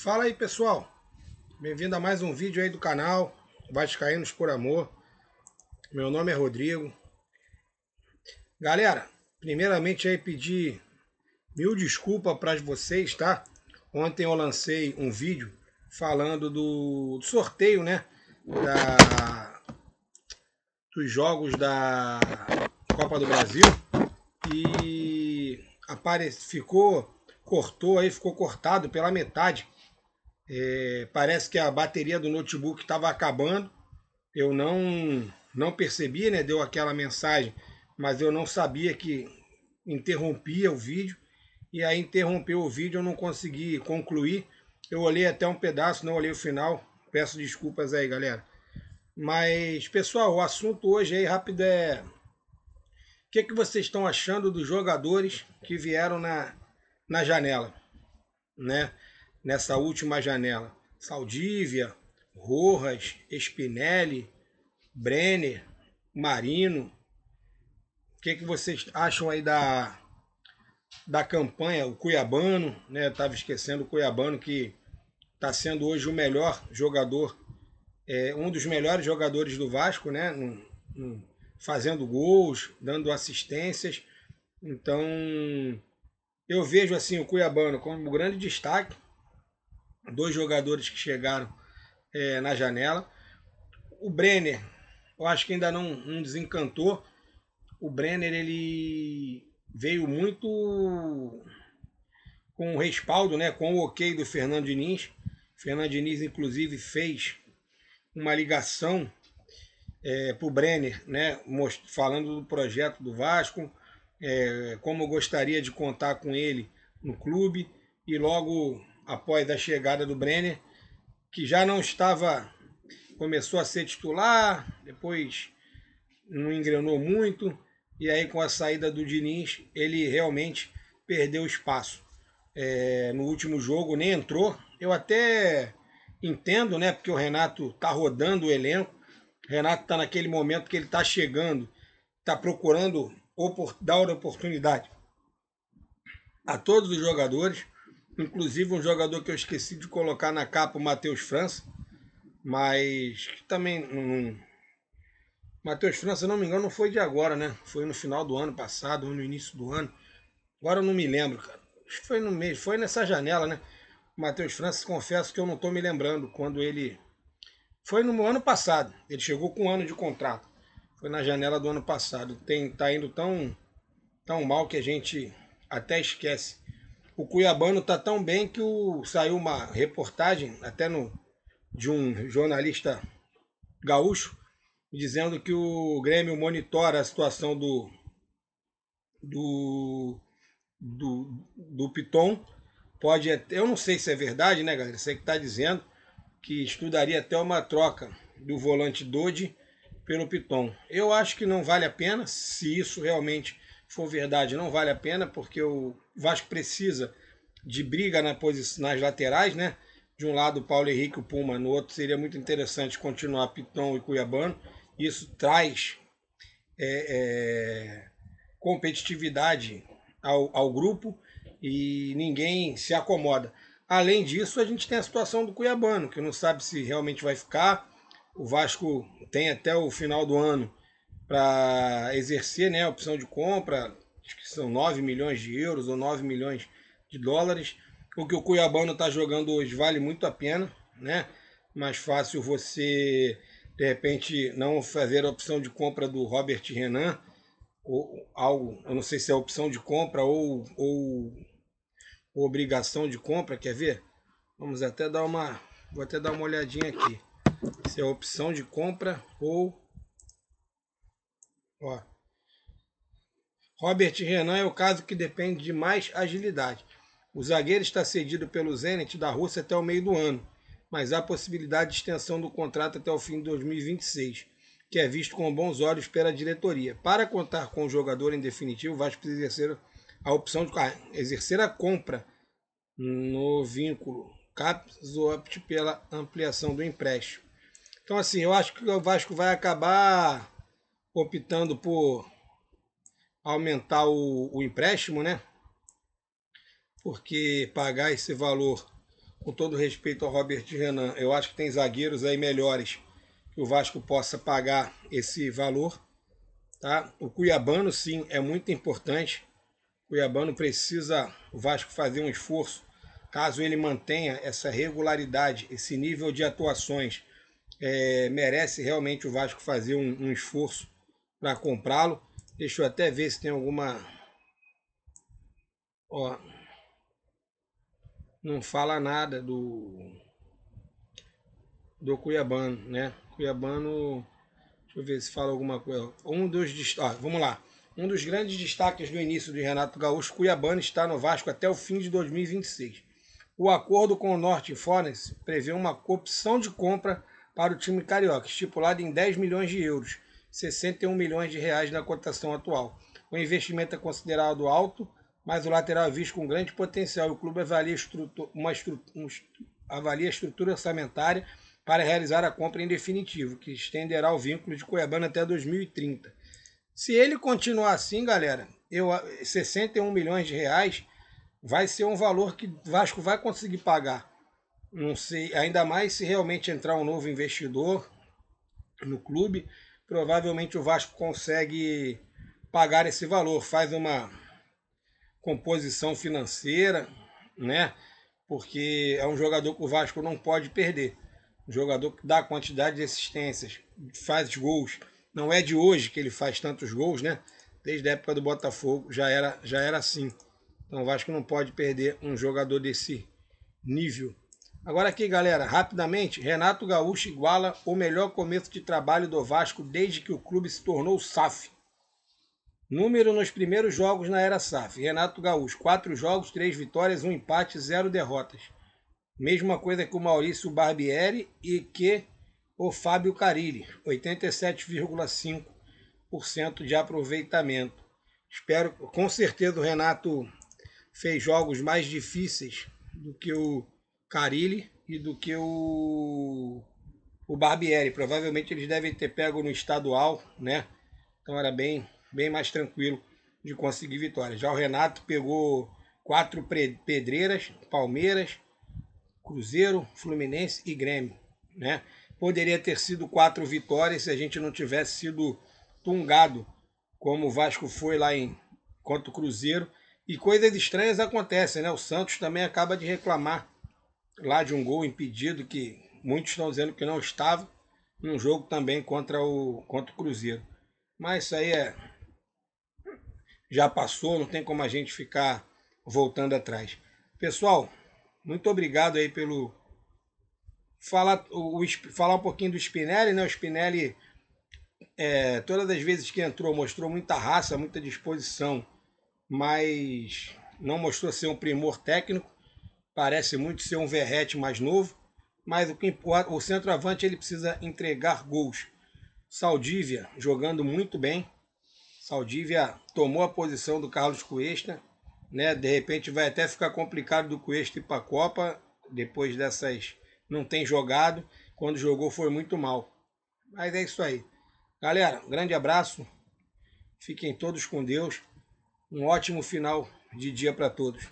Fala aí, pessoal, bem-vindo a mais um vídeo aí do canal Vascaínos por Amor. Meu nome é Rodrigo. Galera, primeiramente aí pedir mil desculpas para vocês, tá? Ontem eu lancei um vídeo falando do sorteio, né, dos jogos da Copa do Brasil e ficou cortado pela metade. Parece que a bateria do notebook estava acabando. Eu não percebi, né? Deu aquela mensagem, mas eu não sabia que interrompia o vídeo. E aí interrompeu o vídeo, eu não consegui concluir. Eu olhei até um pedaço, não olhei o final. Peço desculpas aí, galera. Mas, pessoal, o assunto hoje aí rápido é: o que vocês estão achando dos jogadores que vieram na janela, né? Nessa última janela. Saldívia, Rojas, Spinelli, Brenner, Marino. O que vocês acham aí da campanha? O Cuiabano, né? Eu estava esquecendo o Cuiabano, que está sendo hoje o melhor jogador, um dos melhores jogadores do Vasco, né? Fazendo gols, dando assistências. Então, eu vejo assim o Cuiabano como um grande destaque. Dois jogadores que chegaram na janela. O Brenner, eu acho que ainda não desencantou. O Brenner, ele veio muito com o respaldo, né, com o ok do Fernando Diniz. O Fernando Diniz, inclusive, fez uma ligação para o Brenner, né, falando do projeto do Vasco, como eu gostaria de contar com ele no clube. E logo após a chegada do Brenner, que já não estava, começou a ser titular, depois não engrenou muito, e aí com a saída do Diniz, ele realmente perdeu espaço. No último jogo nem entrou. Eu até entendo, né? Porque o Renato tá rodando o elenco. O Renato tá naquele momento que ele tá chegando, tá procurando dar oportunidade a todos os jogadores, inclusive um jogador que eu esqueci de colocar na capa, o Matheus França, mas que também não. Matheus França, se não me engano, não foi de agora, né? Foi no final do ano passado, ou no início do ano. Agora eu não me lembro, cara. Acho que foi no mês, foi nessa janela, né? O Matheus França, confesso que eu não tô me lembrando quando ele. Foi no ano passado. Ele chegou com um ano de contrato. Foi na janela do ano passado. Tá indo tão mal que a gente até esquece. O Cuiabano tá tão bem que saiu uma reportagem, até de um jornalista gaúcho, dizendo que o Grêmio monitora a situação do, do Piton. Pode, eu não sei se é verdade, né, galera? Você que está dizendo que estudaria até uma troca do volante Dodi pelo Piton. Eu acho que não vale a pena. Se isso realmente for verdade, não vale a pena, porque o Vasco precisa de briga nas laterais, né? De um lado o Paulo Henrique e o Puma, no outro seria muito interessante continuar Piton e Cuiabano. Isso traz competitividade ao grupo e ninguém se acomoda. Além disso, a gente tem a situação do Cuiabano, que não sabe se realmente vai ficar. O Vasco tem até o final do ano para exercer, né, a opção de compra, acho que são 9 milhões de euros ou 9 milhões de dólares. O que o Cuiabano está jogando hoje vale muito a pena, né? Mais fácil você, de repente, não fazer a opção de compra do Robert Renan, ou algo, eu não sei se é opção de compra ou obrigação de compra, quer ver? Vamos até dar uma, vou até dar uma olhadinha aqui. Se é opção de compra ou, ó, Robert Renan é o caso que depende de mais agilidade. O zagueiro está cedido pelo Zenit da Rússia até o meio do ano, mas há possibilidade de extensão do contrato até o fim de 2026, que é visto com bons olhos pela diretoria. Para contar com o jogador em definitivo, o Vasco precisa exercer a opção de exercer a compra no vínculo, caso opte pela ampliação do empréstimo. Então, assim, eu acho que o Vasco vai acabar optando por aumentar o empréstimo, né? Porque pagar esse valor com todo respeito ao Robert Renan, eu acho que tem zagueiros aí melhores que o Vasco possa pagar esse valor, tá? O Cuiabano, sim, é muito importante. O Cuiabano precisa o Vasco fazer um esforço, caso ele mantenha essa regularidade, esse nível de atuações, merece realmente o Vasco fazer um esforço para comprá-lo. Deixa eu até ver se tem alguma. Ó, não fala nada do Cuiabano, né? Cuiabano, deixa eu ver se fala alguma coisa. Vamos lá. Um dos grandes destaques do início de Renato Gaúcho, Cuiabano está no Vasco até o fim de 2026. O acordo com o Norte Forest prevê uma opção de compra para o time carioca, estipulada em 10 milhões de euros, 61 milhões de reais na cotação atual. O investimento é considerado alto, mas o lateral é visto com grande potencial. O clube avalia a estrutura orçamentária para realizar a compra em definitivo, que estenderá o vínculo de Cuiabano até 2030. Se ele continuar assim, galera, 61 milhões de reais vai ser um valor que o Vasco vai conseguir pagar. Não sei, ainda mais se realmente entrar um novo investidor no clube, provavelmente o Vasco consegue pagar esse valor, faz uma composição financeira, né? Porque é um jogador que o Vasco não pode perder. Um jogador que dá quantidade de assistências, faz gols. Não é de hoje que ele faz tantos gols, né? Desde a época do Botafogo já era assim. Então o Vasco não pode perder um jogador desse nível. Agora aqui, galera, rapidamente, Renato Gaúcho iguala o melhor começo de trabalho do Vasco desde que o clube se tornou SAF. Número nos primeiros jogos na era SAF. Renato Gaúcho, 4 jogos, 3 vitórias, 1 empate, 0 derrotas. Mesma coisa que o Maurício Barbieri e que o Fábio Carilli, 87,5% de aproveitamento. Espero, com certeza o Renato fez jogos mais difíceis do que o Carilli e do que o Barbieri. Provavelmente eles devem ter pego no estadual, né? Então era bem mais tranquilo de conseguir vitória. Já o Renato pegou 4 pedreiras, Palmeiras, Cruzeiro, Fluminense e Grêmio, né? Poderia ter sido 4 vitórias se a gente não tivesse sido tungado, como o Vasco foi lá contra o Cruzeiro. E coisas estranhas acontecem, né? O Santos também acaba de reclamar lá de um gol impedido, que muitos estão dizendo que não estava, num jogo também contra o Cruzeiro. Mas isso aí já passou, não tem como a gente ficar voltando atrás. Pessoal, muito obrigado aí pelo falar um pouquinho do Spinelli, né? O Spinelli, todas as vezes que entrou, mostrou muita raça, muita disposição, mas não mostrou ser um primor técnico. Parece muito ser um Verratti mais novo, mas o que importa, o centroavante ele precisa entregar gols. Saldívia jogando muito bem. Saldívia tomou a posição do Carlos Cuesta, né? De repente vai até ficar complicado do Cuesta ir para a Copa, depois dessas não tem jogado, quando jogou foi muito mal. Mas é isso aí. Galera, um grande abraço. Fiquem todos com Deus. Um ótimo final de dia para todos.